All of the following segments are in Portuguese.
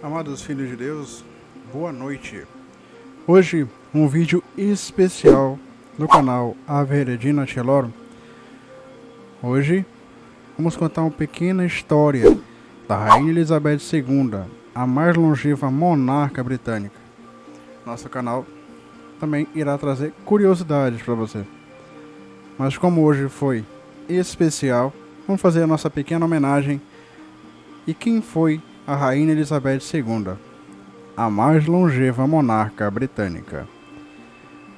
Amados filhos de Deus, boa noite. Hoje um vídeo especial do canal Ave Regina Coelorum. Hoje vamos contar uma pequena história da Rainha Elizabeth II, a mais longeva monarca britânica. Nosso canal também irá trazer curiosidades para você. Mas como hoje foi especial, vamos fazer a nossa pequena homenagem. E quem foi a Rainha Elizabeth II, a mais longeva monarca britânica?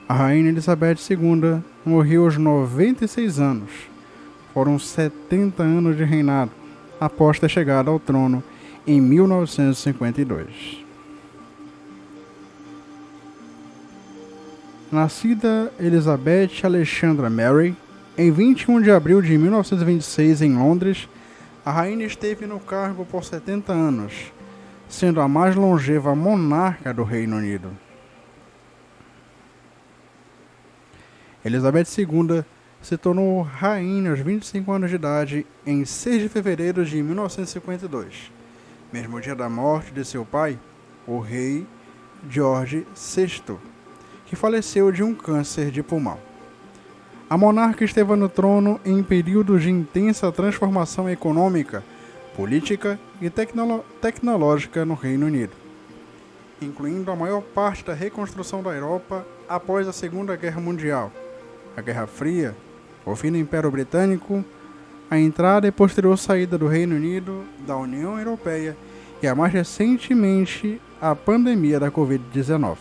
A Rainha Elizabeth II morreu aos 96 anos. Foram 70 anos de reinado, após ter chegado ao trono em 1952. Nascida Elizabeth Alexandra Mary, em 21 de abril de 1926 em Londres, a rainha esteve no cargo por 70 anos, sendo a mais longeva monarca do Reino Unido. Elizabeth II se tornou rainha aos 25 anos de idade em 6 de fevereiro de 1952, mesmo dia da morte de seu pai, o rei George VI, que faleceu de um câncer de pulmão. A monarca esteve no trono em períodos de intensa transformação econômica, política e tecnológica no Reino Unido, incluindo a maior parte da reconstrução da Europa após a Segunda Guerra Mundial, a Guerra Fria, o fim do Império Britânico, a entrada e posterior saída do Reino Unido da União Europeia e, a mais recentemente, a pandemia da Covid-19.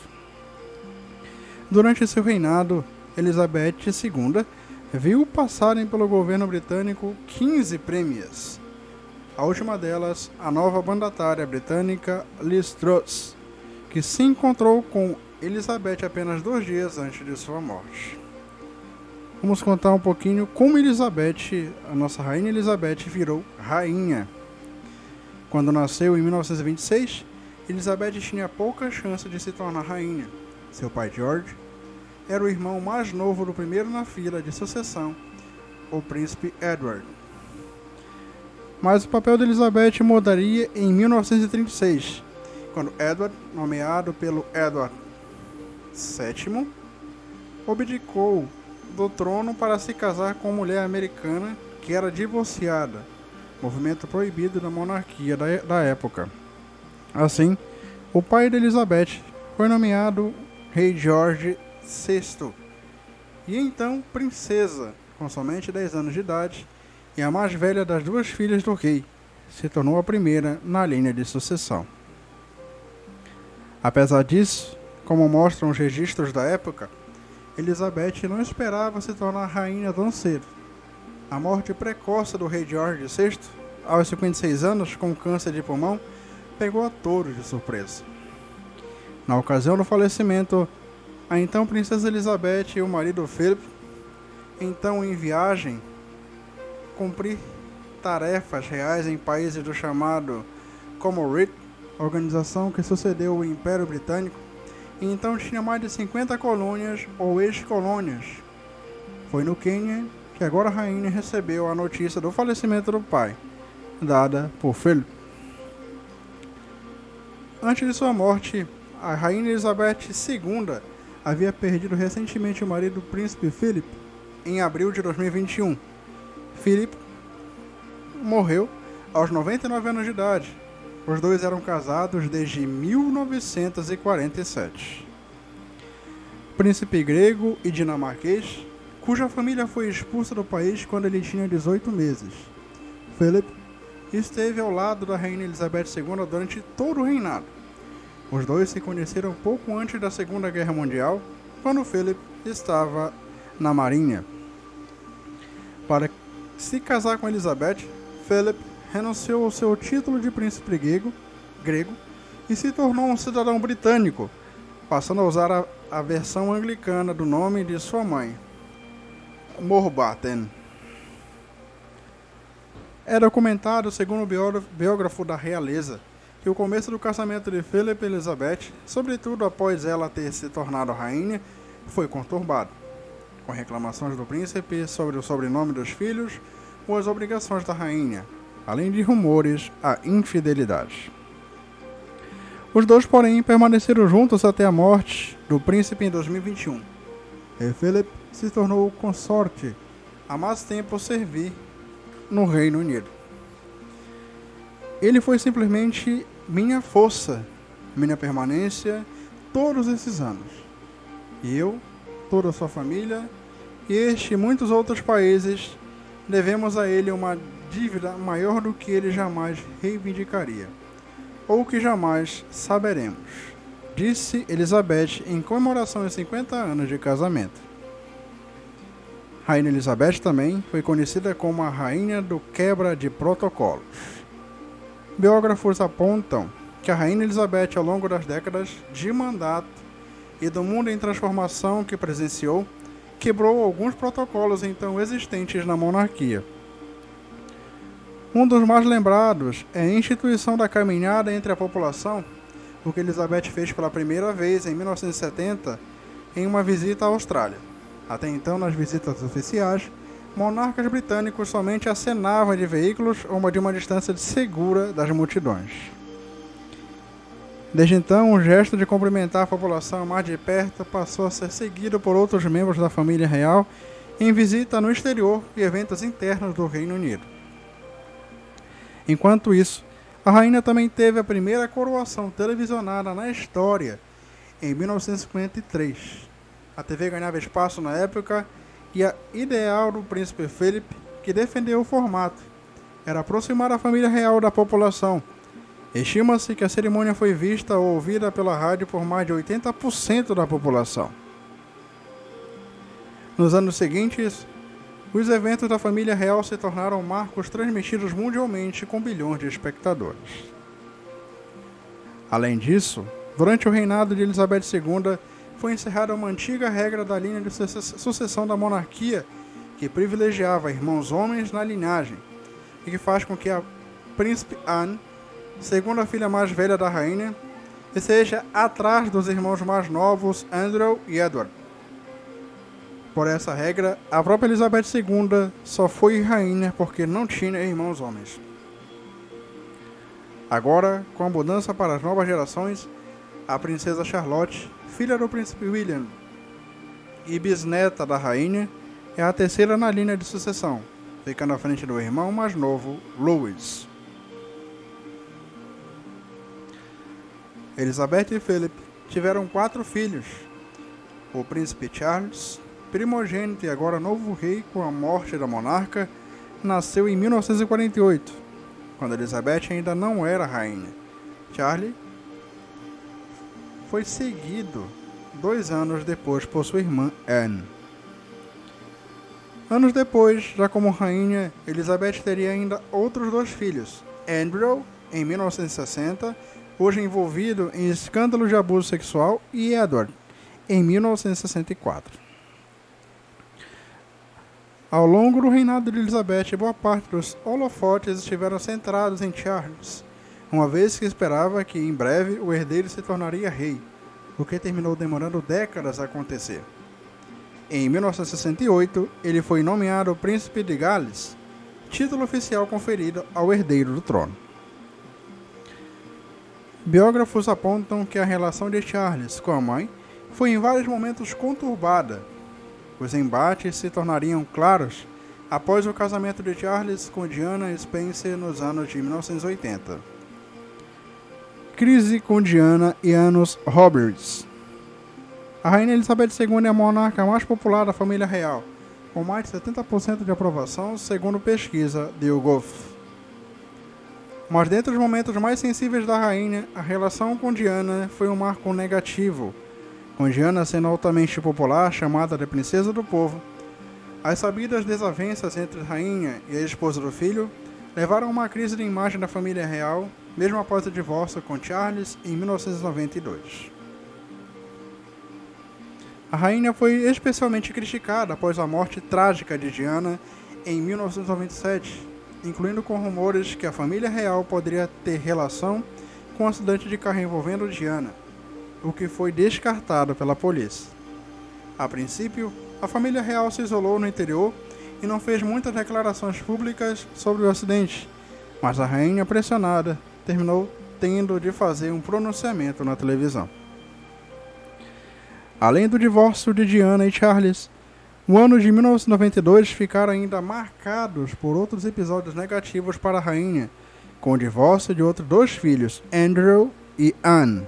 Durante seu reinado, Elizabeth II viu passarem pelo governo britânico 15 prêmios. A última delas, a nova mandatária britânica Liz Truss, que se encontrou com Elizabeth apenas 2 dias antes de sua morte. Vamos contar um pouquinho como a nossa rainha Elizabeth, virou rainha. Quando nasceu em 1926, Elizabeth tinha pouca chance de se tornar rainha. Seu pai George era o irmão mais novo do primeiro na fila de sucessão, o príncipe Edward. Mas o papel de Elizabeth mudaria em 1936, quando Edward, nomeado pelo Edward VII, abdicou do trono para se casar com uma mulher americana que era divorciada, movimento proibido da monarquia da época. Assim, o pai de Elizabeth foi nomeado rei George VI, e então princesa, com somente 10 anos de idade, e a mais velha das 2 filhas do rei, se tornou a primeira na linha de sucessão. Apesar disso, como mostram os registros da época, Elizabeth não esperava se tornar rainha tão cedo. A morte precoce do rei George VI, aos 56 anos, com câncer de pulmão, pegou a todos de surpresa. Na ocasião do falecimento, a então princesa Elizabeth e o marido Philip, então em viagem, cumprir tarefas reais em países do chamado Commonwealth, organização que sucedeu o Império Britânico, e então tinha mais de 50 colônias ou ex-colônias. Foi no Quênia que agora a rainha recebeu a notícia do falecimento do pai, dada por Philip. Antes de sua morte, a rainha Elizabeth II havia perdido recentemente o marido, o príncipe Philip, em abril de 2021. Philip morreu aos 99 anos de idade. Os dois eram casados desde 1947. Príncipe grego e dinamarquês, cuja família foi expulsa do país quando ele tinha 18 meses. Philip esteve ao lado da rainha Elizabeth II durante todo o reinado. Os dois se conheceram pouco antes da Segunda Guerra Mundial, quando Philip estava na Marinha. Para se casar com Elizabeth, Philip renunciou ao seu título de príncipe grego e se tornou um cidadão britânico, passando a usar a versão anglicana do nome de sua mãe, Mountbatten. É documentado, segundo o biógrafo da realeza, que o começo do casamento de Philip e Elizabeth, sobretudo após ela ter se tornado rainha, foi conturbado, com reclamações do príncipe sobre o sobrenome dos filhos ou as obrigações da rainha, além de rumores à infidelidade. Os dois, porém, permaneceram juntos até a morte do príncipe em 2021. E Philip se tornou o consorte a mais tempo servir no Reino Unido. Ele foi simplesmente minha força, minha permanência todos esses anos. E eu, toda a sua família e este e muitos outros países devemos a ele uma dívida maior do que ele jamais reivindicaria, ou que jamais saberemos, disse Elizabeth em comemoração aos 50 anos de casamento. Rainha Elizabeth também foi conhecida como a Rainha do Quebra de Protocolos. Biógrafos apontam que a Rainha Elizabeth, ao longo das décadas de mandato e do mundo em transformação que presenciou, quebrou alguns protocolos então existentes na monarquia. Um dos mais lembrados é a instituição da caminhada entre a população, o que Elizabeth fez pela primeira vez em 1970 em uma visita à Austrália. Até então, nas visitas oficiais, monarcas britânicos somente acenavam de veículos ou de uma distância segura das multidões. Desde então, o gesto de cumprimentar a população mais de perto passou a ser seguido por outros membros da família real em visita no exterior e eventos internos do Reino Unido. Enquanto isso, a rainha também teve a primeira coroação televisionada na história, em 1953. A TV ganhava espaço na época e a ideal do príncipe Philip, que defendeu o formato, era aproximar a família real da população. Estima-se que a cerimônia foi vista ou ouvida pela rádio por mais de 80% da população. Nos anos seguintes, os eventos da família real se tornaram marcos transmitidos mundialmente com bilhões de espectadores. Além disso, durante o reinado de Elizabeth II, foi encerrada uma antiga regra da linha de sucessão da monarquia que privilegiava irmãos homens na linhagem e que faz com que a príncipe Anne, segunda filha mais velha da rainha, esteja atrás dos irmãos mais novos Andrew e Edward. Por essa regra, a própria Elizabeth II só foi rainha porque não tinha irmãos homens. Agora, com a mudança para as novas gerações, a princesa Charlotte, filha do príncipe William e bisneta da rainha, é a terceira na linha de sucessão, ficando à frente do irmão mais novo, Louis. Elizabeth e Philip tiveram 4 filhos. O príncipe Charles, primogênito e agora novo rei com a morte da monarca, nasceu em 1948, quando Elizabeth ainda não era rainha. Charles foi seguido 2 anos depois por sua irmã Anne. Anos depois, já como rainha, Elizabeth teria ainda outros 2 filhos, Andrew, em 1960, hoje envolvido em escândalos de abuso sexual, e Edward, em 1964. Ao longo do reinado de Elizabeth, boa parte dos holofotes estiveram centrados em Charles, uma vez que esperava que em breve o herdeiro se tornaria rei, o que terminou demorando décadas a acontecer. Em 1968, ele foi nomeado Príncipe de Gales, título oficial conferido ao herdeiro do trono. Biógrafos apontam que a relação de Charles com a mãe foi em vários momentos conturbada. Os embates se tornariam claros após o casamento de Charles com Diana Spencer nos anos de 1980. Crise com Diana e anos Roberts. A rainha Elizabeth II é a monarca mais popular da família real, com mais de 70% de aprovação, segundo pesquisa de YouGov. Mas dentre os momentos mais sensíveis da rainha, a relação com Diana foi um marco negativo, com Diana sendo altamente popular, chamada de Princesa do Povo. As sabidas desavenças entre a rainha e a esposa do filho levaram a uma crise de imagem da família real, mesmo após o divórcio com Charles em 1992. A rainha foi especialmente criticada após a morte trágica de Diana em 1997, incluindo com rumores que a família real poderia ter relação com um acidente de carro envolvendo Diana, o que foi descartado pela polícia. A princípio, a família real se isolou no interior e não fez muitas declarações públicas sobre o acidente, mas a rainha, pressionada, terminou tendo de fazer um pronunciamento na televisão. Além do divórcio de Diana e Charles, o ano de 1992 ficaram ainda marcados por outros episódios negativos para a rainha, com o divórcio de outros 2 filhos, Andrew e Anne.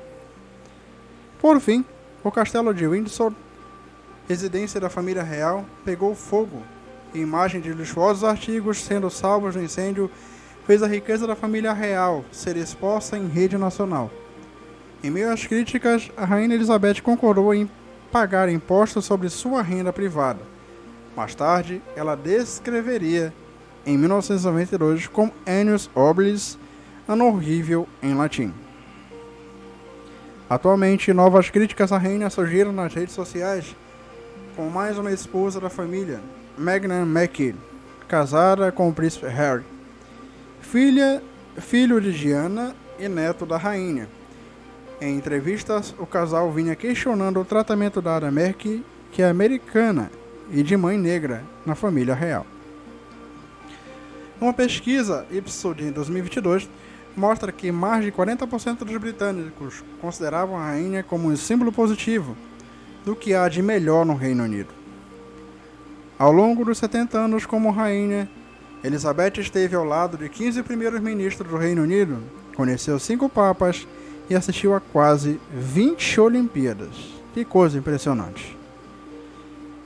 Por fim, o castelo de Windsor, residência da família real, pegou fogo, e imagem de luxuosos artigos sendo salvos do incêndio fez a riqueza da família real ser exposta em rede nacional. Em meio às críticas, a rainha Elizabeth concordou em pagar impostos sobre sua renda privada. Mais tarde, ela descreveria, em 1992, como Annus Horribilis, ano horrível em latim. Atualmente, novas críticas à rainha surgiram nas redes sociais, com mais uma esposa da família, Meghan Markle, casada com o príncipe Harry, filho de Diana e neto da rainha. Em entrevistas, o casal vinha questionando o tratamento da Ana Markle, que é americana e de mãe negra, na família real. Uma pesquisa Ipsos de 2022 mostra que mais de 40% dos britânicos consideravam a rainha como um símbolo positivo do que há de melhor no Reino Unido. Ao longo dos 70 anos como rainha, Elizabeth esteve ao lado de 15 primeiros ministros do Reino Unido, conheceu 5 papas e assistiu a quase 20 Olimpíadas. Que coisa impressionante!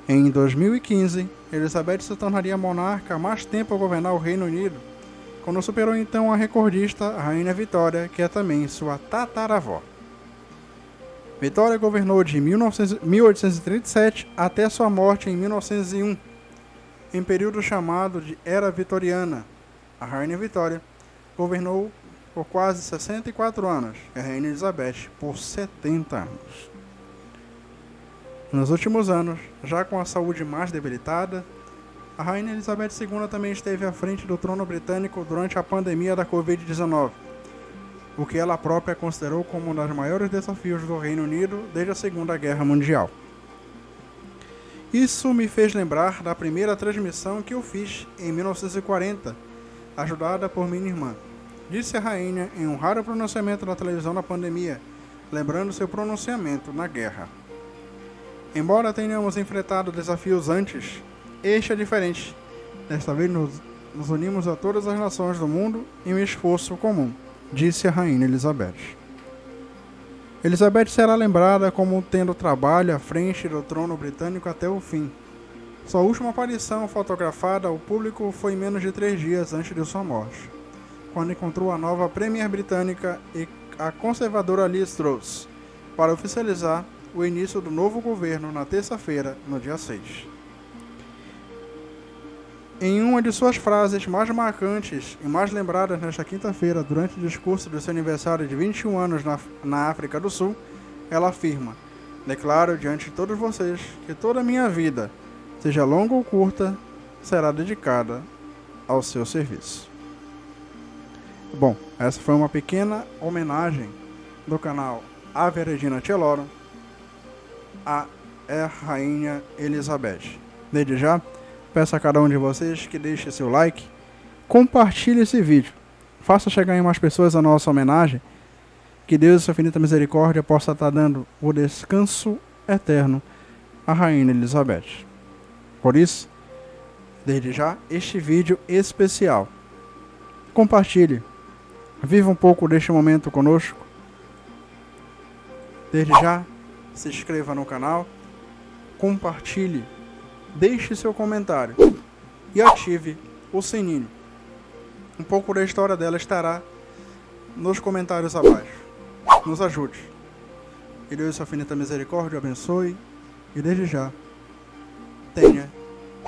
Em 2015, Elizabeth se tornaria a monarca há mais tempo a governar o Reino Unido, quando superou então a recordista, a Rainha Vitória, que é também sua tataravó. Vitória governou de 1837 até sua morte em 1901, em período chamado de Era Vitoriana. A Rainha Vitória governou por quase 64 anos e a Rainha Elizabeth por 70 anos. Nos últimos anos, já com a saúde mais debilitada, a Rainha Elizabeth II também esteve à frente do trono britânico durante a pandemia da Covid-19, o que ela própria considerou como um dos maiores desafios do Reino Unido desde a Segunda Guerra Mundial. Isso me fez lembrar da primeira transmissão que eu fiz em 1940, ajudada por minha irmã, disse a rainha em um raro pronunciamento na televisão na pandemia, lembrando seu pronunciamento na guerra. Embora tenhamos enfrentado desafios antes, este é diferente. Desta vez nos unimos a todas as nações do mundo em um esforço comum, disse a rainha Elizabeth. Elizabeth será lembrada como tendo trabalho à frente do trono britânico até o fim. Sua última aparição fotografada ao público foi menos de 3 dias antes de sua morte, quando encontrou a nova Premier britânica e a conservadora Liz Truss, para oficializar o início do novo governo na terça-feira, no dia 6. Em uma de suas frases mais marcantes e mais lembradas nesta quinta-feira, durante o discurso do seu aniversário de 21 anos na África do Sul, ela afirma: "Declaro diante de todos vocês que toda a minha vida, seja longa ou curta, será dedicada ao seu serviço." Bom, essa foi uma pequena homenagem do canal Ave Regina Cellorum à Rainha Elizabeth. Desde já, peço a cada um de vocês que deixe seu like, compartilhe esse vídeo, faça chegar em mais pessoas a nossa homenagem, que Deus e sua infinita misericórdia possa estar dando o descanso eterno à Rainha Elizabeth. Por isso, desde já, este vídeo especial. Compartilhe, viva um pouco deste momento conosco. Desde já, se inscreva no canal, compartilhe, deixe seu comentário e ative o sininho. Um pouco da história dela estará nos comentários abaixo. Nos ajude. Que Deus e sua infinita misericórdia abençoe e desde já tenha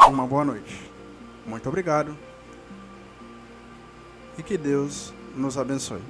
uma boa noite. Muito obrigado e que Deus nos abençoe.